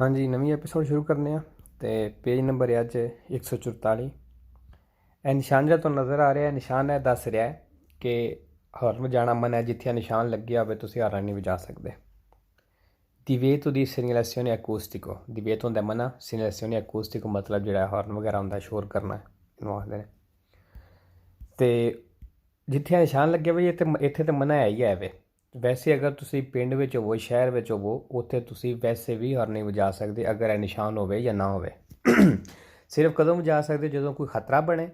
हाँ जी, नवीं एपीसोड शुरू करने आ ते पेज नंबर है अज 144। ਇਹ ਨਿਸ਼ਾਨ ਜਿਹੜਾ ਤੁਹਾਨੂੰ ਨਜ਼ਰ ਆ ਰਿਹਾ ਨਿਸ਼ਾਨ ਹੈ ਦੱਸ ਰਿਹਾ ਹੈ ਕਿ ਹਾਰਨ ਵਜਾਣਾ ਮਨਾ ਹੈ। ਜਿੱਥੇ ਨਿਸ਼ਾਨ ਲੱਗਿਆ ਹੋਵੇ ਤੁਸੀਂ ਹਾਰਨ ਨਹੀਂ ਵਜਾ ਸਕਦੇ। divieto di segnalazione acustico, divieto ਹੁੰਦਾ ਮਨਾ, segnalazione acustico ਮਤਲਬ ਜਿਹੜਾ ਹਾਰਨ ਵਗੈਰਾ ਹੁੰਦਾ ਸ਼ੋਰ ਕਰਨਾ ਇਹਨੂੰ ਆਖਦੇ ਨੇ। ਤੇ ਜਿੱਥੇ ਨਿਸ਼ਾਨ ਲੱਗਿਆ ਹੋਵੇ ਇੱਥੇ ਤਾਂ ਮਨਾ ਹੈ ਹੀ ਹੈ ਵੇ। ਵੈਸੇ ਅਗਰ ਤੁਸੀਂ ਪਿੰਡ ਵਿੱਚ ਹੋਵੋ ਸ਼ਹਿਰ ਵਿੱਚ ਹੋਵੋ ਉੱਥੇ ਤੁਸੀਂ ਵੈਸੇ ਵੀ ਹਾਰਨ ਨਹੀਂ ਵਜਾ ਸਕਦੇ ਅਗਰ ਇਹ ਨਿਸ਼ਾਨ ਹੋਵੇ ਜਾਂ ਨਾ ਹੋਵੇ। ਸਿਰਫ ਕਦੋਂ ਵਜਾ ਸਕਦੇ ਜਦੋਂ ਕੋਈ ਖਤਰਾ ਬਣੇ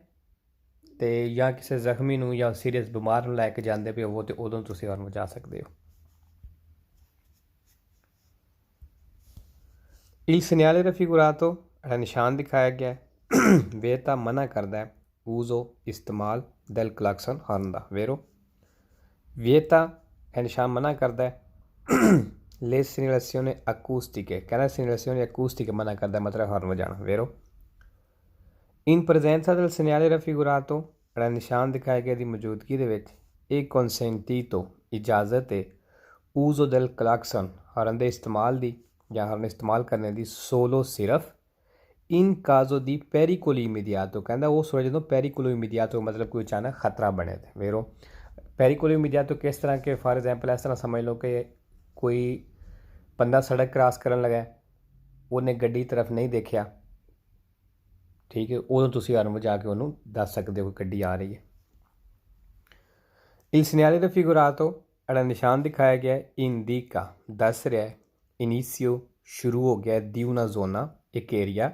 ਤੇ ਜਾਂ ਕਿਸੇ ਜ਼ਖਮੀ ਨੂੰ ਜਾਂ ਸੀਰੀਅਸ ਬਿਮਾਰ ਨੂੰ ਲੈ ਕੇ ਜਾਂਦੇ ਪਏ ਹੋਵੋ ਤੇ ਉਦੋਂ ਤੁਸੀਂ ਹਾਰਨ ਵਜਾ ਸਕਦੇ ਹੋ। Il segnale raffigurato ਜਿਹੜਾ ਨਿਸ਼ਾਨ ਦਿਖਾਇਆ ਗਿਆ ਵੇਤਾ ਮਨਾ ਕਰਦਾ ਹੈ uso ਇਸਤੇਮਾਲ del clacson ਹਾਰਨ ਦਾ ਵੇਰੋ ਵੇਤਾ ਇਹ ਨਿਸ਼ਾਨ ਮਨਾ ਕਰਦਾ ਹੈ le segnalazioni acustiche ਕਹਿੰਦਾ segnalazioni acustiche ਮਨਾ ਕਰਦਾ ਮਤਲਬ ਹਾਰਨ ਵਜਾਣਾ ਵੇਰੋ in presenza del segnale raffigurato ਜਿਹੜਾ ਨਿਸ਼ਾਨ ਦਿਖਾਇਆ ਗਿਆ ਦੀ ਮੌਜੂਦਗੀ ਦੇ ਵਿੱਚ ਇਹ consentito ਇਜਾਜ਼ਤ ਹੈ uso del clacson ਹਾਰਨ ਦੇ ਇਸਤੇਮਾਲ ਦੀ ਜਾਂ ਹਾਰਨ ਇਸਤੇਮਾਲ ਕਰਨ ਦੀ ਸੋਲੋ ਸਿਰਫ ਇਨ ਕਾਜ਼ੋ ਦੀ ਪੈਰੀਕੋਲੀ ਇਮੀਡੀਆਟੋ ਕਹਿੰਦਾ ਉਹ ਸੋਚ ਜਦੋਂ ਪੈਰੀਕੋਲੀ ਇਮੀਡੀਆਟੋ ਮਤਲਬ ਕੋਈ ਅਚਾਨਕ ਖਤਰਾ ਬਣੇ ਤੇ ਵੇਰੋ ਪੈਰੀਕੋਲੀ ਇਮੀਡੀਆਟੋ ਕਿਸ ਤਰ੍ਹਾਂ ਕਿ ਫਾਰ ਐਗਜ਼ਾਮਪਲ ਇਸ ਤਰ੍ਹਾਂ ਸਮਝ ਲਓ ਕਿ ਕੋਈ ਬੰਦਾ ਸੜਕ ਕ੍ਰਾਸ ਕਰਨ ਲੱਗਾ ਉਹਨੇ ਗੱਡੀ ਤਰਫ ਨਹੀਂ ਦੇਖਿਆ ਠੀਕ ਹੈ ਉਦੋਂ ਤੁਸੀਂ ਹਾਰਨ ਵਜਾ ਕੇ ਉਹਨੂੰ ਦੱਸ ਸਕਦੇ ਹੋ ਗੱਡੀ ਆ ਰਹੀ ਹੈ। il segnale raffigurato ਜਿਹੜਾ ਨਿਸ਼ਾਨ ਦਿਖਾਇਆ ਗਿਆ ਇੰਡੀਕਾ ਦੱਸ ਰਿਹਾ ਹੈ ਇਨੀਸ਼ੀਓ ਸ਼ੁਰੂ ਹੋ ਗਿਆ ਦੀ una zona ਇੱਕ ਏਰੀਆ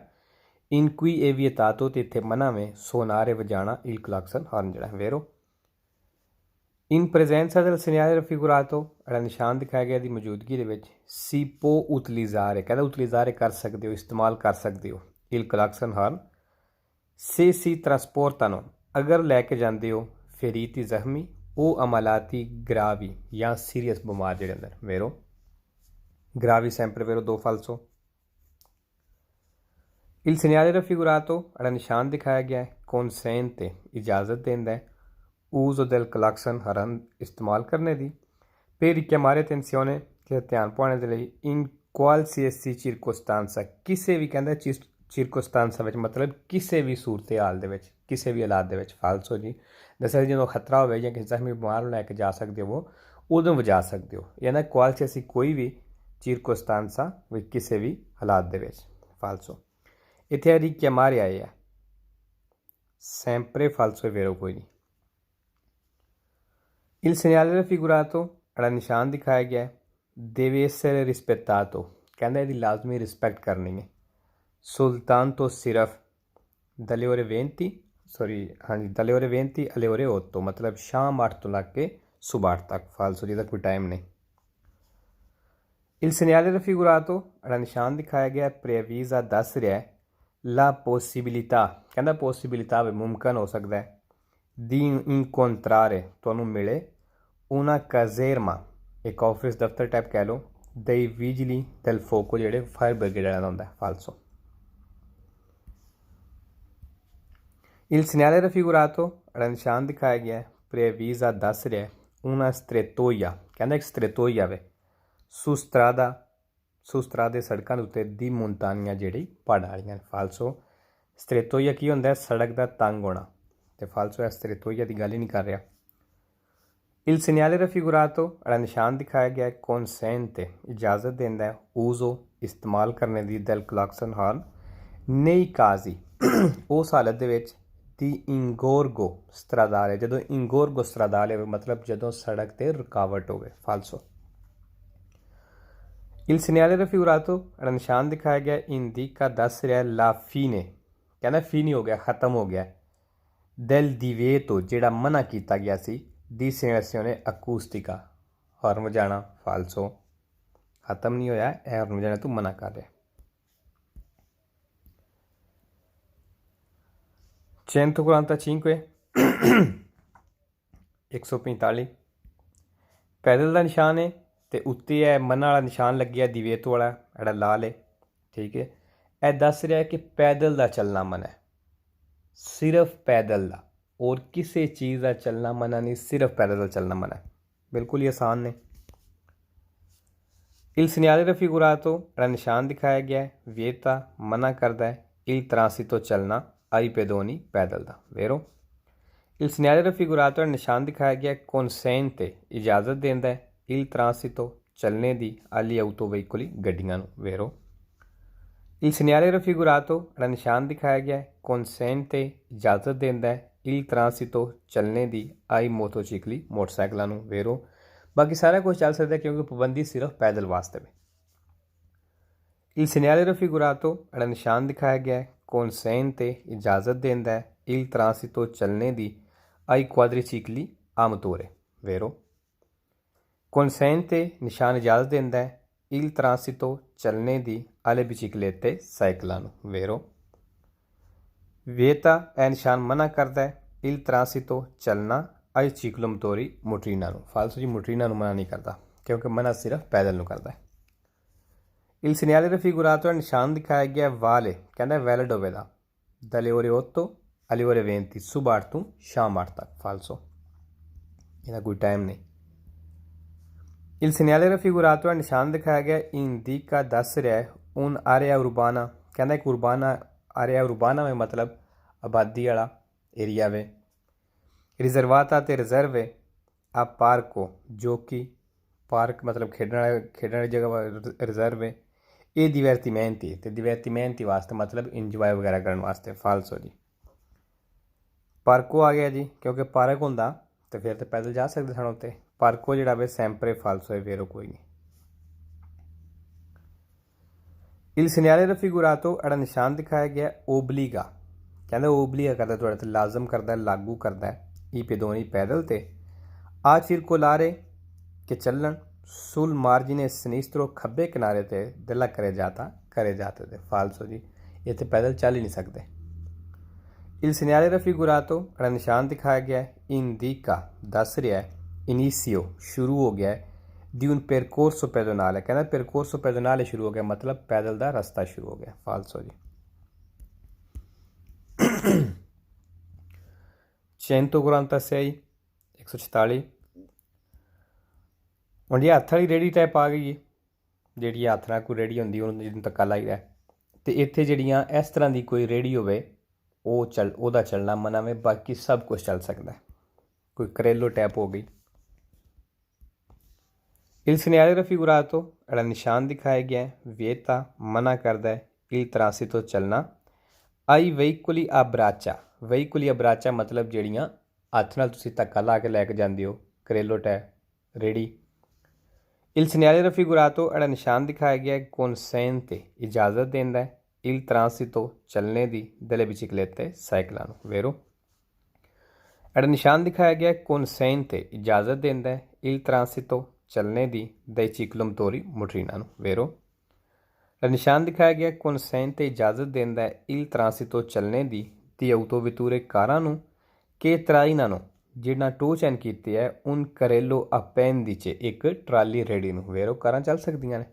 in cui è vietato ਤੇ ਇੱਥੇ ਮਨਾ ਵੇ ਸੋਨਾਰੇ ਵਜਾਣਾ il clacson ਹਾਰਨ ਜਿਹੜਾ ਵੇਰੋ in presenza del segnale raffigurato ਜਿਹੜਾ ਨਿਸ਼ਾਨ ਦਿਖਾਇਆ ਗਿਆ ਦੀ ਮੌਜੂਦਗੀ ਦੇ ਵਿੱਚ si può utilizzare ਕਹਿੰਦਾ utilizzare ਕਰ ਸਕਦੇ ਹੋ ਇਸਤੇਮਾਲ ਕਰ ਸਕਦੇ ਹੋ il clacson ਹਾਰਨ se si trasportano ਅਗਰ ਲੈ ਕੇ ਜਾਂਦੇ ਹੋ ਫਰੀਤੀ ਜ਼ਖਮੀ ਉਹ ਅਮਲਾਤੀ ਗ੍ਰਾਵੀ ਜਾਂ ਸੀਰੀਅਸ ਬਿਮਾਰ ਜਿਹੜੇ ਅੰਦਰ ਵੇਰੋ ਗ੍ਰਾਵੀ ਸੈਂਪਰ ਵੇਰੋ ਦੋ ਫਾਲਸੋ il segnale raffigurato ਜਿਹੜਾ ਨਿਸ਼ਾਨ ਦਿਖਾਇਆ ਗਿਆ ਹੈ consente ਇਜਾਜ਼ਤ ਦਿੰਦਾ ਹੈ uso del clacson ਹਾਰਨ ਇਸਤੇਮਾਲ ਕਰਨੇ ਦੀ per richiamare attenzione ਕਿ ਧਿਆਨ ਪਾਉਣ ਦੇ ਲਈ in qualsiasi circostanza ਕਿਸੇ ਵੀ ਕਹਿੰਦਾ ਚਿਰਕੋਸਤਾਂਸਾ ਵਿੱਚ ਮਤਲਬ ਕਿਸੇ ਵੀ ਸੂਰਤ ਹਾਲ ਦੇ ਵਿੱਚ ਕਿਸੇ ਵੀ ਹਾਲਾਤ ਦੇ ਵਿੱਚ ਫਾਲਸੋ ਜੀ ਦੱਸਿਆ ਜਦੋਂ ਖਤਰਾ ਹੋਵੇ ਜਾਂ ਕਿਸੇ ਜ਼ਖਮੀ ਬਿਮਾਰ ਨੂੰ ਲੈ ਕੇ ਜਾ ਸਕਦੇ ਹੋ ਉਦੋਂ ਵਜਾ ਸਕਦੇ ਹੋ ਯਾਨੀ ਕੁਆਲਸੀਅਸੀ ਕੋਈ ਵੀ ਚਿਰਕੋਸਤਾਂਸਾ ਵਿੱਚ ਕਿਸੇ ਵੀ ਹਾਲਾਤ ਦੇ ਵਿੱਚ ਫਾਲਸੋ ਇੱਥੇ richiamare ਆਏ ਆ sempre falso è vero ਕੋਈ ਨਹੀਂ il segnale raffigurato ਜਿਹੜਾ ਨਿਸ਼ਾਨ ਦਿਖਾਇਆ ਗਿਆ ਹੈ deve essere rispettato ਕਹਿੰਦਾ ਇਹਦੀ ਲਾਜ਼ਮੀ ਰਿਸਪੈਕਟ ਕਰਨੀ ਹੈ soltanto ਸਿਰਫ dalle ore 20 dalle ore 20 alle ore 8 ਮਤਲਬ ਸ਼ਾਮ 8 ਤੋਂ ਲੱਗ ਕੇ ਸੁਬਾਹ 8 ਤੱਕ ਫਾਲਸੋ ਜਿਹਦਾ ਕੋਈ ਟਾਈਮ ਨਹੀਂ il segnale raffigurato ਜਿਹੜਾ ਨਿਸ਼ਾਨ ਦਿਖਾਇਆ ਗਿਆ previsa ਦੱਸ ਰਿਹਾ ਹੈ la possibilità ਕਹਿੰਦਾ ਪੋਸੀਬਿਲਿਟਾ ਵੀ ਮੁਮਕਨ ਹੋ ਸਕਦਾ ਹੈ di incontrare ਤੁਹਾਨੂੰ ਮਿਲੇ una caserma ਇੱਕ ਆਫਿਸ ਦਫ਼ਤਰ ਟਾਈਪ ਕਹਿ ਲਓ dei vigili del fuoco ਜਿਹੜੇ ਫਾਇਰ ਬ੍ਰਿਗੇਡ ਵਾਲਾ ਹੁੰਦਾ ਫਾਲਸੋ il segnale raffigurato ਜਿਹੜਾ ਨਿਸ਼ਾਨ ਦਿਖਾਇਆ ਗਿਆ previsa ਦੱਸ ਰਿਹਾ ਹੈ una strettoia ਕਹਿੰਦਾ ਇੱਕ strettoia ਵੇ ਸੁਸਤਰਾਦੇ ਸੜਕਾਂ ਦੇ ਉੱਤੇ ਦੀ ਮੁੰਤਾਨੀਆਂ ਜਿਹੜੀ ਪਹਾੜਾਂ ਵਾਲੀਆਂ ਫਾਲਸੋ strettoia ਕੀ ਹੁੰਦਾ ਸੜਕ ਦਾ ਤੰਗ ਹੋਣਾ ਤੇ ਫਾਲਸੋ ਇਸ strettoia ਦੀ ਗੱਲ ਹੀ ਨਹੀਂ ਕਰ ਰਿਹਾ il segnale raffigurato ਜਿਹੜਾ ਨਿਸ਼ਾਨ ਦਿਖਾਇਆ ਗਿਆ consente ਇਜਾਜ਼ਤ ਦਿੰਦਾ ਹੈ uso ਇਸਤੇਮਾਲ ਕਰਨੇ ਦੀ del clacson ਹਾਰਨ nei casi ਉਸ ਹਾਲਤ ਦੇ ਵਿੱਚ ਦੀ ingorgo stradale ਜਦੋਂ ingorgo stradale ਹੋਵੇ ਮਤਲਬ ਜਦੋਂ ਸੜਕ ਤੇ ਰੁਕਾਵਟ ਹੋਵੇ ਫਾਲਸੋ il segnale raffigurato ਜਿਹੜਾ ਨਿਸ਼ਾਨ ਦਿਖਾਇਆ ਗਿਆ ਇੰਡੀਕਾ ਦੱਸ ਰਿਹਾ la fine ਕਹਿੰਦਾ ਫੀਨੀ ਹੋ ਗਿਆ ਖਤਮ ਹੋ ਗਿਆ del divieto ਜਿਹੜਾ ਮਨਾ ਕੀਤਾ ਗਿਆ ਸੀ ਦੀ segnalazione acustica ਹਾਰਨ ਵਜਾਣਾ ਫਾਲਸੋ ਖਤਮ ਨਹੀਂ ਹੋਇਆ ਇਹ ਹਾਰਨ ਵਜਾਣਾ ਤੂੰ ਮਨਾ ਕਰ ਰਿਹਾ 145 145 ਪੈਦਲ ਦਾ ਨਿਸ਼ਾਨ ਹੈ ਤੇ ਉੱਤੇ ਹੈ ਮਨਾ ਵਾਲਾ ਨਿਸ਼ਾਨ ਲੱਗਿਆ ਦੀਵੇਤੋ ਵਾਲਾ ਜਿਹੜਾ ਲਾਲ ਹੈ ਠੀਕ ਹੈ ਇਹ ਦੱਸ ਰਿਹਾ ਕਿ ਪੈਦਲ ਦਾ ਚੱਲਣਾ ਮਨਾ ਹੈ ਸਿਰਫ ਪੈਦਲ ਦਾ और किसी चीज़ का चलना मना नहीं सिर्फ पैदल का चलना मना है बिल्कुल ही आसान ने Il segnale raffigurato ਜਿਹੜਾ ਨਿਸ਼ਾਨ ਦਿਖਾਇਆ ਗਿਆ ਹੈ ਵਿeta ਮਨਾ ਕਰਦਾ ਹੈ il transito ਚੱਲਣਾ ai pedoni ਪੈਦਲ ਦਾ vero il segnale raffigurato ਜਿਹੜਾ ਨਿਸ਼ਾਨ ਦਿਖਾਇਆ ਗਿਆ consente ਇਜਾਜ਼ਤ ਦਿੰਦਾ ਹੈ il transito ਚੱਲਣੇ ਦੀ agli autoveicoli ਗੱਡੀਆਂ ਨੂੰ vero il segnale raffigurato ਜਿਹੜਾ ਨਿਸ਼ਾਨ ਦਿਖਾਇਆ ਗਿਆ consente ਇਜਾਜ਼ਤ ਦਿੰਦਾ ਹੈ il transito ਚੱਲਣੇ ਦੀ ai motocicli ਮੋਟਰਸਾਈਕਲਾਂ ਨੂੰ vero बाकी सारा कुछ चल सकता है क्योंकि पाबंदी सिर्फ पैदल वास्ते में il segnale raffigurato ਜਿਹੜਾ ਨਿਸ਼ਾਨ ਦਿਖਾਇਆ ਗਿਆ consente ਇਜਾਜ਼ਤ ਦਿੰਦਾ ਹੈ il transito ਚੱਲਣੇ the ai quadricicli a motore vero consente ਨਿਸ਼ਾਨ ਇਜਾਜ਼ਤ ਦਿੰਦਾ ਹੈ il transito ਚੱਲਣੇ ਦੀ alle biciclette ਸਾਈਕਲਾਂ ਨੂੰ vero vieta ਇਹ ਨਿਸ਼ਾਨ ਮਨਾ ਕਰਦਾ ਹੈ il transito ਚੱਲਣਾ आई ciclomotori motrina ਨੂੰ ਫਾਲਸੋ ਜੀ motrina ਨੂੰ ਮਨਾ ਨਹੀਂ ਕਰਦਾ ਕਿਉਂਕਿ ਮਨਾ ਸਿਰਫ ਪੈਦਲ ਨੂੰ ਕਰਦਾ ਹੈ il segnale raffigurato ਨਿਸ਼ਾਨ ਦਿਖਾਇਆ ਗਿਆ ਵਾਲੇ ਕਹਿੰਦਾ ਵੈਲਿਡ ਹੋਵੇਗਾ dalle ore 8 alle ore 20 ਸੁਬਾਹ ਤੋਂ ਸ਼ਾਮ 8 ਤੱਕ ਫਾਲਸੋ ਇਹਦਾ ਕੋਈ ਟਾਈਮ ਨਹੀਂ il segnale raffigurato ਨਿਸ਼ਾਨ ਦਿਖਾਇਆ ਗਿਆ indica ਦੱਸ ਰਿਹਾ ਹੈ un area urbana ਕਹਿੰਦਾ ਇੱਕ urbana area urbana में मतलब ਆਬਾਦੀ ਵਾਲਾ ਏਰੀਆ ਵੇ रिजर्वाता ते रिजर्व है आ पार्को जो कि पार्क मतलब खेडने वाली जगह रिजर्व है ये divertimenti ते divertimenti वास्ते मतलब इंजॉय वगैरह करने वास्ते फालसो जी पार्को आ गया जी क्योंकि पार्क होंदा तो फिर तो पैदल जा सकते सन उत्ते पार्को जिहड़ा वे sempre फालसो है वेरो कोई नहीं il segnale raffigurato ਜਿਹੜਾ ਨਿਸ਼ਾਨ ਦਿਖਾਇਆ ਗਿਆ ओब्लिगा ਕਹਿੰਦਾ ओब्लिगा करदा ਤੁਹਾਡੇ ਤੇ ਲਾਜ਼ਮ ਕਰਦਾ ਲਾਗੂ ਕਰਦਾ ਹੈ ई pedoni पैदल ते आ circolare के चलन sul margine sinistro खब्बे किनारे ते दिला करे जाते थे फालसो जी ये तो पैदल चल ही नहीं सकते il segnale raffigurato ਜਿਹੜਾ ਨਿਸ਼ਾਨ ਦਿਖਾਇਆ ਗਿਆ indica ਦੱਸ ਰਿਹਾ ਹੈ inizio शुरू हो गया है di un percorso pedonale ਕਹਿੰਦਾ percorso pedonale शुरू हो गया मतलब पैदल ਦਾ ਰਸਤਾ शुरू हो गया फालसो जी 146 144 ਹੁਣ ਜੀ ਹੱਥ ਵਾਲੀ ਰੇੜੀ ਟਾਈਪ ਆ ਗਈ ਹੈ ਜਿਹੜੀ ਹੱਥ ਨਾਲ ਕੋਈ ਰੇੜੀ ਹੁੰਦੀ ਉਹਨੂੰ ਜਿਹਨੂੰ ਧੱਕਾ ਲਾਈਦਾ ਅਤੇ ਇੱਥੇ ਜਿਹੜੀਆਂ ਇਸ ਤਰ੍ਹਾਂ ਦੀ ਕੋਈ ਰੇੜੀ ਹੋਵੇ ਉਹਦਾ ਚੱਲਣਾ ਮਨਾ ਵੇ ਬਾਕੀ ਸਭ ਕੁਛ ਚੱਲ ਸਕਦਾ ਕੋਈ ਕਰੇਲੋ ਟਾਈਪ ਹੋ ਗਈ il segnale raffigurato ਜਿਹੜਾ ਨਿਸ਼ਾਨ ਦਿਖਾਇਆ ਗਿਆ ਵਿeta ਮਨਾ ਕਰਦਾ ਹੈ il transito ਚੱਲਣਾ ai veicoli a braccia veicoli a braccia मतलब ਜਿਹੜੀਆਂ ਹੱਥ ਨਾਲ ਤੁਸੀਂ ਧੱਕਾ ਲਾ ਕੇ ਲੈ ਕੇ ਜਾਂਦੇ ਹੋ ਕਰੇਲੋ ਟਾਈਪ ਰੇੜੀ il segnale raffigurato ਜਿਹੜਾ ਨਿਸ਼ਾਨ ਦਿਖਾਇਆ ਗਿਆ consente ਇਜਾਜ਼ਤ ਦਿੰਦਾ ਹੈ il transito ਚੱਲਣੇ ਦੀ delle biciclette ਸਾਈਕਲਾਂ ਨੂੰ vero ਜਿਹੜਾ ਨਿਸ਼ਾਨ ਦਿਖਾਇਆ ਗਿਆ consente ਇਜਾਜ਼ਤ ਦਿੰਦਾ ਹੈ il transito ਚੱਲਣੇ ਦੀ dei ciclomotori motrina ਨੂੰ vero ਨਿਸ਼ਾਨ ਦਿਖਾਇਆ ਗਿਆ consente ਇਜਾਜ਼ਤ ਦਿੰਦਾ ਹੈ il transito ਚੱਲਣੇ ਦੀ ਦੀ autovetture ਕਾਰਾਂ ਨੂੰ ਕਿ ਟਰਾਈਨਾਂ ਨੂੰ ਜਿਹਨਾਂ ਟੋ ਚੈਨ ਕੀਤੀ ਹੈ ਉਨ ਕਰੇਲੋ appendice ਇੱਕ ਟਰਾਲੀ ਰੇੜੀ ਨੂੰ ਵੇਰੋ ਕਾਰਾਂ ਚੱਲ ਸਕਦੀਆਂ ਨੇ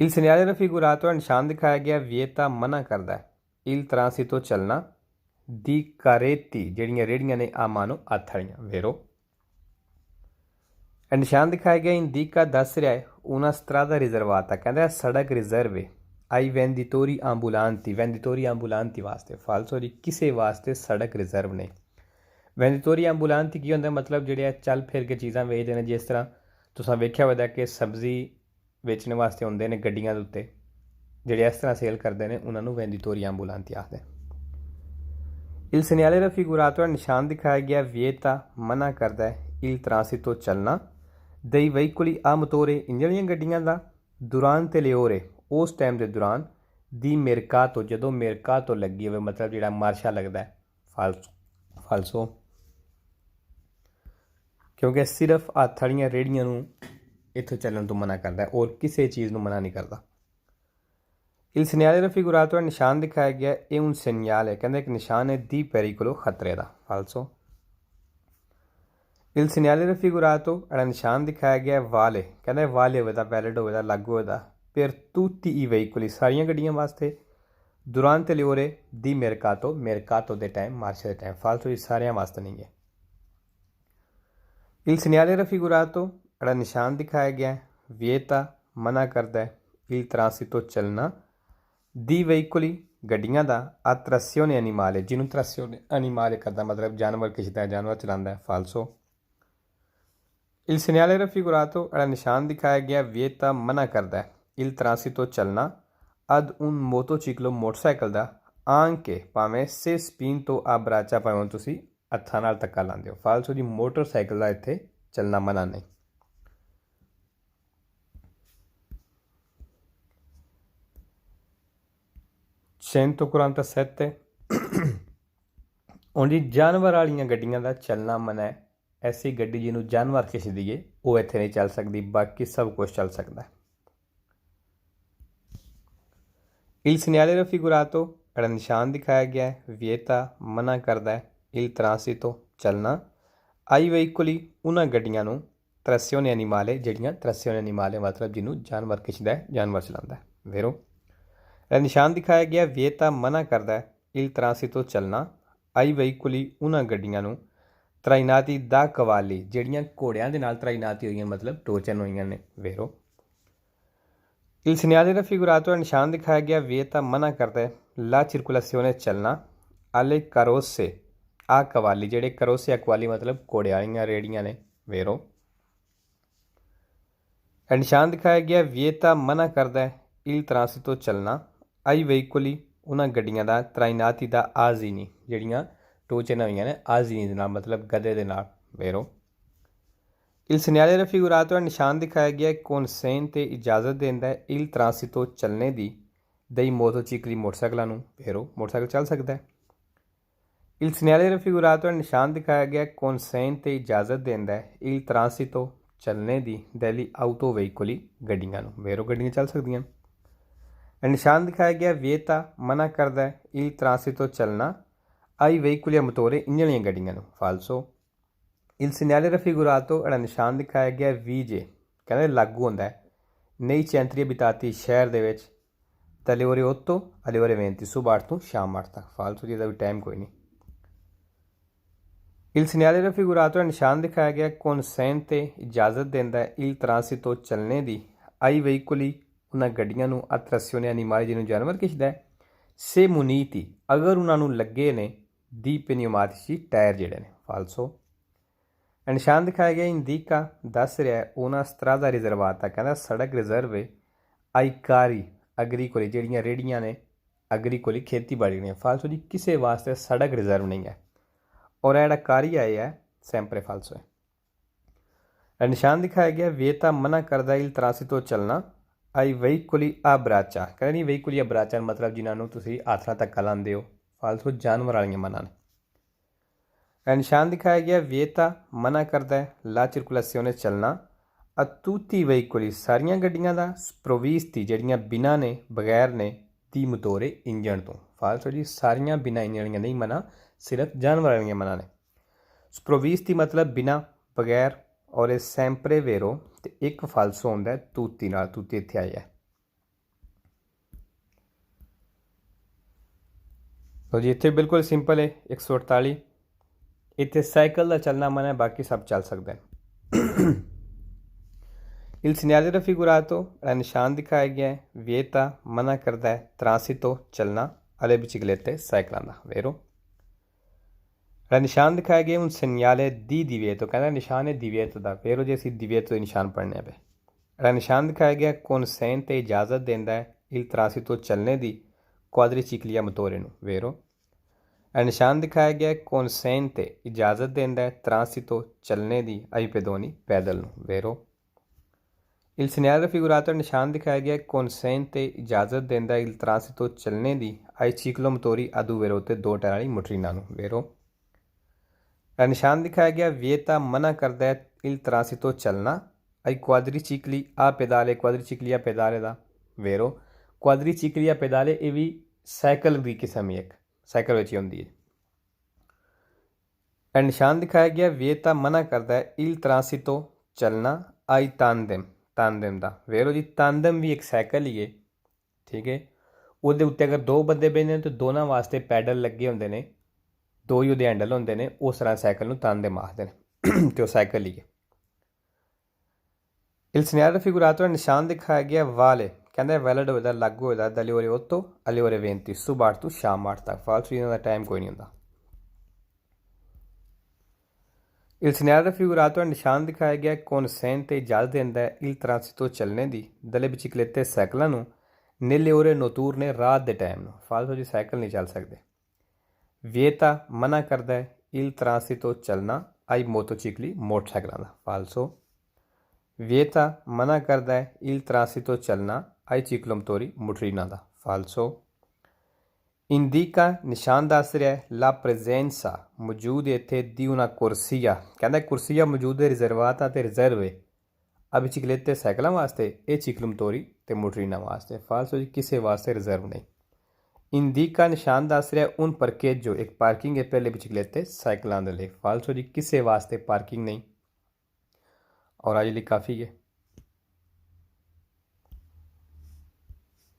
il segnale raffigurato ਨਿਸ਼ਾਨ ਦਿਖਾਇਆ ਗਿਆ vieta ਮਨਾ ਕਰਦਾ ਹੈ il transito ਚੱਲਣਾ di carretti ਜਿਹੜੀਆਂ ਰੇੜੀਆਂ ਨੇ ਆ ਮਾਨੋ ਹੱਥ ਵਾਲੀਆਂ ਵੇਰੋ ਨਿਸ਼ਾਨ ਦਿਖਾਇਆ ਗਿਆ indica ਦੱਸ ਰਿਹਾ ਹੈ una strada riservata ਕਹਿੰਦਾ ਸੜਕ ਰਿਜ਼ਰਵ ਹੈ ai venditori ambulanti ਵਾਸਤੇ ਫਾਲਸੋ ਜੀ ਕਿਸੇ ਵਾਸਤੇ ਸੜਕ ਰਿਜ਼ਰਵ ਨੇ venditori ambulanti ਕੀ ਹੁੰਦਾ ਮਤਲਬ ਜਿਹੜੇ ਚੱਲ ਫਿਰ ਕੇ ਚੀਜ਼ਾਂ ਵੇਚਦੇ ਨੇ ਜਿਸ ਤਰ੍ਹਾਂ ਤੁਸੀਂ ਵੇਖਿਆ ਹੋਵੇਗਾ ਕਿ ਸਬਜ਼ੀ ਵੇਚਣ ਵਾਸਤੇ ਹੁੰਦੇ ਨੇ ਗੱਡੀਆਂ ਦੇ ਉੱਤੇ ਜਿਹੜੇ ਇਸ ਤਰ੍ਹਾਂ ਸੇਲ ਕਰਦੇ ਨੇ ਉਹਨਾਂ ਨੂੰ venditori ambulanti ਆਖਦੇ il segnale raffigurato ਨਿਸ਼ਾਨ ਦਿਖਾਇਆ ਗਿਆ vieta ਮਨਾ ਕਰਦਾ ਹੈ il transito ਚੱਲਣਾ dei veicoli a motore ਜਿਹੜੀਆਂ ਗੱਡੀਆਂ ਦਾ ਦੁਰਾਨ ਤੇ ਲਿਓਰੇ ਉਸ ਟਾਈਮ ਦੇ ਦੌਰਾਨ ਦੀ mercato ਜਦੋਂ mercato ਲੱਗੀ ਹੋਵੇ ਮਤਲਬ ਜਿਹੜਾ ਮਾਰਸ਼ਾ ਲੱਗਦਾ ਫਾਲਸੋ ਕਿਉਂਕਿ ਸਿਰਫ ਹੱਥ ਵਾਲੀਆਂ ਰੇਹੜੀਆਂ ਨੂੰ ਇੱਥੋਂ ਚੱਲਣ ਤੋਂ ਮਨਾ ਕਰਦਾ ਔਰ ਕਿਸੇ ਚੀਜ਼ ਨੂੰ ਮਨਾ ਨਹੀਂ ਕਰਦਾ il segnale raffigurato ਨਿਸ਼ਾਨ ਦਿਖਾਇਆ ਗਿਆ ਇਹ un segnale ਕਹਿੰਦਾ ਇੱਕ ਨਿਸ਼ਾਨ ਹੈ di pericolo ਖਤਰੇ ਦਾ ਫਾਲਸੋ il segnale raffigurato ਜਿਹੜਾ ਨਿਸ਼ਾਨ ਦਿਖਾਇਆ ਗਿਆ ਵਾਲੇ ਕਹਿੰਦਾ ਵਾਲੇ ਹੋਵੇਗਾ ਵੈਲਿਡ ਹੋਵੇਗਾ ਲਾਗੂ ਹੋਵੇਗਾ per tutti i veicoli ਸਾਰੀਆਂ ਗੱਡੀਆਂ ਵਾਸਤੇ durante le ore di mercato ਦੇ ਟਾਈਮ ਮਾਰਸ਼ਾ ਦੇ ਟਾਈਮ ਫਾਲਤੂ ਇਹ ਸਾਰਿਆਂ ਵਾਸਤੇ ਨਹੀਂ ਹੈ il segnale raffigurato ਜਿਹੜਾ ਨਿਸ਼ਾਨ ਦਿਖਾਇਆ ਗਿਆ ਵਿਏਤਾ ਮਨਾ ਕਰਦਾ ਹੈ il transito ਚੱਲਣਾ ਦੀ veicoli ਗੱਡੀਆਂ ਦਾ ਆ trazione animale ਜਿਹਨੂੰ trazione animale ਕਰਦਾ ਮਤਲਬ ਜਾਨਵਰ ਖਿੱਚਦਾ ਹੈ ਜਾਨਵਰ ਚਲਾਉਂਦਾ ਹੈ falso। il segnale raffigurato ਜਿਹੜਾ ਨਿਸ਼ਾਨ ਦਿਖਾਇਆ ਗਿਆ ਵਿਏਤਾ ਮਨਾ ਕਰਦਾ ਹੈ il transito ਚੱਲਣਾ ad un motociclo ਮੋਟਰਸਾਈਕਲ ਦਾ anche ਭਾਵੇਂ se spinto a braccia ਭਾਵੇਂ ਤੁਸੀਂ ਹੱਥਾਂ ਨਾਲ ਧੱਕਾ ਲਾਉਂਦੇ ਹੋ falso ਜੀ ਮੋਟਰਸਾਈਕਲ ਦਾ ਇੱਥੇ ਚੱਲਣਾ ਮਨਾ ਨਹੀਂ। ਸੈਂਤੋ 47 ਹੁਣ ਜੀ ਜਾਨਵਰ ਵਾਲੀਆਂ ਗੱਡੀਆਂ ਦਾ ਚੱਲਣਾ ਮਨਾ ਹੈ। ਐਸੀ ਗੱਡੀ ਜਿਹਨੂੰ ਜਾਨਵਰ ਖਿੱਚਦੀ ਏ ਉਹ ਇੱਥੇ ਨਹੀਂ ਚੱਲ ਸਕਦੀ, ਬਾਕੀ ਸਭ ਕੁਝ ਚੱਲ ਸਕਦਾ। il segnale raffigurato ਜਿਹੜਾ ਨਿਸ਼ਾਨ ਦਿਖਾਇਆ ਗਿਆ ਹੈ ਵਿਏਤਾ ਮਨਾ ਕਰਦਾ ਹੈ il transito ਚੱਲਣਾ ai veicoli ਉਹਨਾਂ ਗੱਡੀਆਂ ਨੂੰ trazione animale ਜਿਹੜੀਆਂ trazione animale ਮਤਲਬ ਜਿਹਨੂੰ ਜਾਨਵਰ ਖਿੱਚਦਾ ਹੈ ਜਾਨਵਰ ਚਲਾਉਂਦਾ ਹੈ ਵੈਰੋ। ਨਿਸ਼ਾਨ ਦਿਖਾਇਆ ਗਿਆ ਵਿਏਤਾ ਮਨਾ ਕਰਦਾ ਹੈ il transito ਚੱਲਣਾ ai veicoli ਉਹਨਾਂ ਗੱਡੀਆਂ ਨੂੰ trainati da cavalli ਜਿਹੜੀਆਂ ਘੋੜਿਆਂ ਦੇ ਨਾਲ trainati ਹੋਈਆਂ ਮਤਲਬ ਟੋਚਨ ਹੋਈਆਂ ਨੇ ਵੈਰੋ। il segnale raffigurato ਨਿਸ਼ਾਨ ਦਿਖਾਇਆ ਗਿਆ ਵਿਏਤਾ ਮਨਾ ਕਰਦਾ ਹੈ la circolazione ਚੱਲਣਾ alle carrozze a cavalli ਜਿਹੜੇ carrozze a cavalli ਮਤਲਬ ਘੋੜੇ ਵਾਲੀਆਂ ਰੇੜੀਆਂ ਨੇ ਵੈਰੋ। ਨਿਸ਼ਾਨ ਦਿਖਾਇਆ ਗਿਆ ਵਿਏਤਾ ਮਨਾ ਕਰਦਾ ਹੈ il transito ਚੱਲਣਾ ai veicoli ਉਹਨਾਂ ਗੱਡੀਆਂ ਦਾ trainati da asini ਜਿਹੜੀਆਂ ਟੋਚਨ ਹੋਈਆਂ ਨੇ asini ਦੇ ਨਾਲ ਮਤਲਬ ਗਧੇ ਦੇ ਨਾਲ ਵੈਰੋ। il segnale raffigurato ਨਿਸ਼ਾਨ ਦਿਖਾਇਆ ਗਿਆ consente ਇਜਾਜ਼ਤ ਦਿੰਦਾ ਹੈ il transito ਚੱਲਣੇ ਦੀ dei motocicli ਮੋਟਰਸਾਈਕਲਾਂ ਨੂੰ ਵੈਰੋ ਮੋਟਰਸਾਈਕਲ ਚੱਲ ਸਕਦਾ ਹੈ। il segnale raffigurato ਨਿਸ਼ਾਨ ਦਿਖਾਇਆ ਗਿਆ consente ਇਜਾਜ਼ਤ ਦਿੰਦਾ ਹੈ il transito ਚੱਲਣੇ ਦੀ degli autoveicoli ਗੱਡੀਆਂ ਨੂੰ ਵੈਰੋ ਗੱਡੀਆਂ ਚੱਲ ਸਕਦੀਆਂ। ਨਿਸ਼ਾਨ ਦਿਖਾਇਆ ਗਿਆ ਵਿਏਤਾ ਮਨਾ ਕਰਦਾ ਹੈ il transito ਚੱਲਣਾ ai veicoli a motore engine ਵਾਲੀਆਂ ਗੱਡੀਆਂ ਨੂੰ falso। il segnale raffigurato ਜਿਹੜਾ ਨਿਸ਼ਾਨ ਦਿਖਾਇਆ ਗਿਆ vige ਕਹਿੰਦੇ ਲਾਗੂ ਹੁੰਦਾ ਹੈ nei centri abitati ਸ਼ਹਿਰ ਦੇ ਵਿੱਚ dalle ore 8 alle ore 20 ਸੁਬਾਹ 8 ਤੋਂ ਸ਼ਾਮ 8 ਤੱਕ falso ਜਿਹਦਾ ਵੀ ਟਾਈਮ ਕੋਈ ਨਹੀਂ। il segnale raffigurato ਨਿਸ਼ਾਨ ਦਿਖਾਇਆ ਗਿਆ consente ਇਜਾਜ਼ਤ ਦਿੰਦਾ ਹੈ il transito ਚੱਲਣੇ ਦੀ ai veicoli ਉਹਨਾਂ ਗੱਡੀਆਂ ਨੂੰ a trazione animale ਜਿਹਨੂੰ ਜਾਨਵਰ ਖਿੱਚਦਾ ਹੈ se muniti ਅਗਰ ਉਹਨਾਂ ਨੂੰ ਲੱਗੇ ਨੇ di pneumatici ਟਾਇਰ ਜਿਹੜੇ ਨੇ falso। ਨਿਸ਼ਾਨ ਦਿਖਾਇਆ ਗਿਆ ਇੰਡੀਕਾ ਦੱਸ ਰਿਹਾ ਹੈ ਉਹਨਾਂ strada riservata ਕਹਿੰਦਾ ਸੜਕ ਰਿਜ਼ਰਵ ਹੈ ai carri agricoli ਜਿਹੜੀਆਂ ਰੇੜੀਆਂ ਨੇ agricoli ਖੇਤੀਬਾੜੀ ਨੇ falso ਜੀ ਕਿਸੇ ਵਾਸਤੇ ਸੜਕ ਰਿਜ਼ਰਵ ਨਹੀਂ ਹੈ ਔਰ ਇਹ ਜਿਹੜਾ ਕਾਰੀ ਆਇਆ ਹੈ sempre falso ਹੈ। ਨਿਸ਼ਾਨ ਦਿਖਾਇਆ ਗਿਆ ਵਿਏਤਾ ਮਨਾ ਕਰਦਾ il transito ਚੱਲਣਾ ai veicoli a braccia ਕਹਿੰਦੇ ਨਹੀਂ veicoli a braccia ਮਤਲਬ ਜਿਨ੍ਹਾਂ ਨੂੰ ਤੁਸੀਂ ਹੱਥ ਨਾਲ ਧੱਕਾ ਲਾਉਂਦੇ ਹੋ falso ਜਾਨਵਰ ਵਾਲੀਆਂ ਮਨਾ ਨੇ। ਨਿਸ਼ਾਨ ਦਿਖਾਇਆ ਗਿਆ ਵਿਏਤਾ ਮਨਾ ਕਰਦਾ ਹੈ la circolazione ਚੱਲਣਾ a tutti i veicoli ਸਾਰੀਆਂ ਗੱਡੀਆਂ ਦਾ sprovvisti ਜਿਹੜੀਆਂ ਬਿਨਾਂ ਨੇ ਬਗੈਰ ਨੇ ਦੀ ਮੋਟੋਰੇ ਇੰਜਣ ਤੋਂ falso ਜੀ ਸਾਰੀਆਂ ਬਿਨਾਂ ਇੰਜਣ ਵਾਲੀਆਂ ਨਹੀਂ ਮਨਾ ਸਿਰਫ ਜਾਨਵਰ ਵਾਲੀਆਂ ਮਨਾ ਨੇ। sprovvisti ਮਤਲਬ ਬਿਨਾਂ ਬਗੈਰ ਔਰ ਇਹ sempre vero ਤੇ ਇੱਕ falso ਹੁੰਦਾ tutti ਨਾਲ tutti ਇੱਥੇ ਆਇਆ ਹੈ। ਲਓ ਜੀ ਇੱਥੇ ਬਿਲਕੁਲ ਸਿੰਪਲ ਹੈ 148 ਇੱਥੇ ਸਾਈਕਲ ਦਾ ਚੱਲਣਾ ਮਨਾ ਹੈ ਬਾਕੀ ਸਭ ਚੱਲ ਸਕਦਾ ਹੈ। il segnale raffigurato ਨਿਸ਼ਾਨ ਦਿਖਾਇਆ ਗਿਆ ਹੈ ਵਿਏਤਾ ਮਨਾ ਕਰਦਾ ਹੈ transito ਚੱਲਣਾ alle biciclette ਸਾਈਕਲਾਂ ਦਾ ਵੈਰੋ। ਨਿਸ਼ਾਨ ਦਿਖਾਇਆ ਗਿਆ un segnale di divieto ਕਹਿੰਦਾ ਨਿਸ਼ਾਨ ਹੈ divieto ਦਾ ਵੈਰੋ ਜੇ ਅਸੀਂ divieto ਦੇ ਨਿਸ਼ਾਨ ਪੜ੍ਹਨੇ ਪਏ। ਨਿਸ਼ਾਨ ਦਿਖਾਇਆ ਗਿਆ consente ਇਜਾਜ਼ਤ ਦਿੰਦਾ ਹੈ il transito ਚੱਲਣੇ the quadricicli a motore ਨੂੰ ਵੈਰੋ। ਨਿਸ਼ਾਨ ਦਿਖਾਇਆ ਗਿਆ consente ਇਜਾਜ਼ਤ ਦਿੰਦਾ ਹੈ transito ਚੱਲਣੇ ਦੀ ai pedoni ਪੈਦਲ ਨੂੰ ਵੈਰੋ। il segnale raffigurato ਨਿਸ਼ਾਨ ਦਿਖਾਇਆ ਗਿਆ consente ਇਜਾਜ਼ਤ ਦਿੰਦਾ il transito ਚੱਲਣੇ the ai ciclomotori a due ruote ਦੋ ਟਾਇਰਾਂ ਵਾਲੀ ਮੋਟਰੀਨਾਂ ਨੂੰ ਵੈਰੋ। ਨਿਸ਼ਾਨ ਦਿਖਾਇਆ ਗਿਆ ਵਿਏਤਾ ਮਨਾ ਕਰਦਾ ਹੈ il transito ਚੱਲਣਾ ai quadricicli a pedale quadricicli a pedale the Vairo. quadricicli a pedale ਇਹ ਵੀ ਸਾਈਕਲ ਦੀ ਕਿਸਮ ਹੈ ਇੱਕ ਸਾਈਕਲ ਵਿੱਚ ਹੀ ਹੁੰਦੀ ਹੈ। ਨਿਸ਼ਾਨ ਦਿਖਾਇਆ ਗਿਆ ਵਿਏਤਾ ਮਨਾ ਕਰਦਾ ਹੈ il transito ਚੱਲਣਾ ai tandem ਤਾਂਦਮ ਦਾ ਵੈਰੋ ਜੀ ਤਾਂਦਮ ਵੀ ਇੱਕ ਸਾਈਕਲ ਹੀ ਹੈ ਠੀਕ ਹੈ। ਉਹਦੇ ਉੱਤੇ ਅਗਰ ਦੋ ਬੰਦੇ ਬਹਿੰਦੇ ਨੇ ਤਾਂ ਦੋਨਾਂ ਵਾਸਤੇ ਪੈਡਲ ਲੱਗੇ ਹੁੰਦੇ ਨੇ ਦੋ ਹੀ ਉਹਦੇ ਹੈਂਡਲ ਹੁੰਦੇ ਨੇ ਉਸ ਤਰ੍ਹਾਂ ਸਾਈਕਲ ਨੂੰ ਤਾਂਦਮ ਆਖਦੇ ਨੇ ਅਤੇ ਉਹ ਸਾਈਕਲ ਹੀ ਹੈ। Il segnale raffigurato nel ਨਿਸ਼ਾਨ ਦਿਖਾਇਆ ਗਿਆ ਵਾਲੇ ਕਹਿੰਦਾ ਵੈਲਿਡ ਹੋਏਦਾ ਲਾਗੂ ਹੋਏਦਾ ਦਲੇ ore 8 alle ore 20 ਸੁਬਾਹ 8 ਤੋਂ ਸ਼ਾਮ 8 ਤੱਕ ਫਾਲਤੂ ਇਹਨਾਂ ਦਾ ਟਾਈਮ ਕੋਈ ਨਹੀਂ ਹੁੰਦਾ। Il segnale raffigurato nel ਨਿਸ਼ਾਨ ਦਿਖਾਇਆ ਗਿਆ consente ਇਜਾਜ਼ਤ ਦਿੰਦਾ ਹੈ il transito ਚੱਲਣੇ ਦੀ ਦਲੇ biciclette ਸਾਈਕਲਾਂ ਨੂੰ nelle ore notturne ਰਾਤ ਦੇ ਟਾਈਮ ਨੂੰ ਫਾਲਤੂ ਜੀ ਸਾਈਕਲ ਨਹੀਂ ਚੱਲ ਸਕਦੇ। vieta ਮਨਾ ਕਰਦਾ ਹੈ il transito ਚੱਲਣਾ ai motocicli ਮੋਟਰਸਾਈਕਲਾਂ ਦਾ ਫਾਲਸੋ। vieta ਮਨਾ ਕਰਦਾ ਹੈ il transito ਚੱਲਣਾ ai ciclomotori motorina ਦਾ ਫਾਲਸੋ। indica ਨਿਸ਼ਾਨ ਦੱਸ ਰਿਹਾ ਹੈ la presenza ਮੌਜੂਦ ਇੱਥੇ di una corsia ਕਹਿੰਦਾ ਕੁਰਸੀਆ ਮੌਜੂਦ ਹੈ ਰਿਜ਼ਰਵਾਤਾ ਤੇ ਰਿਜ਼ਰਵ ਹੈ ਆ biciclette ਸਾਈਕਲਾਂ ਵਾਸਤੇ ਇਹ ciclomotori ਤੇ motorina ਵਾਸਤੇ ਫਾਲਸੋ ਜੀ ਕਿਸੇ ਵਾਸਤੇ ਰਿਜ਼ਰਵ ਨਹੀਂ। indica ਨਿਸ਼ਾਨ ਦੱਸ ਰਿਹਾ un parcheggio ਇੱਕ ਪਾਰਕਿੰਗ ਹੈ ਪਹਿਲੇ biciclette ਸਾਈਕਲਾਂ ਦੇ ਲਈ ਫਾਲਸੋ ਜੀ ਕਿਸੇ ਵਾਸਤੇ ਪਾਰਕਿੰਗ ਨਹੀਂ। और आज लिए काफ़ी है।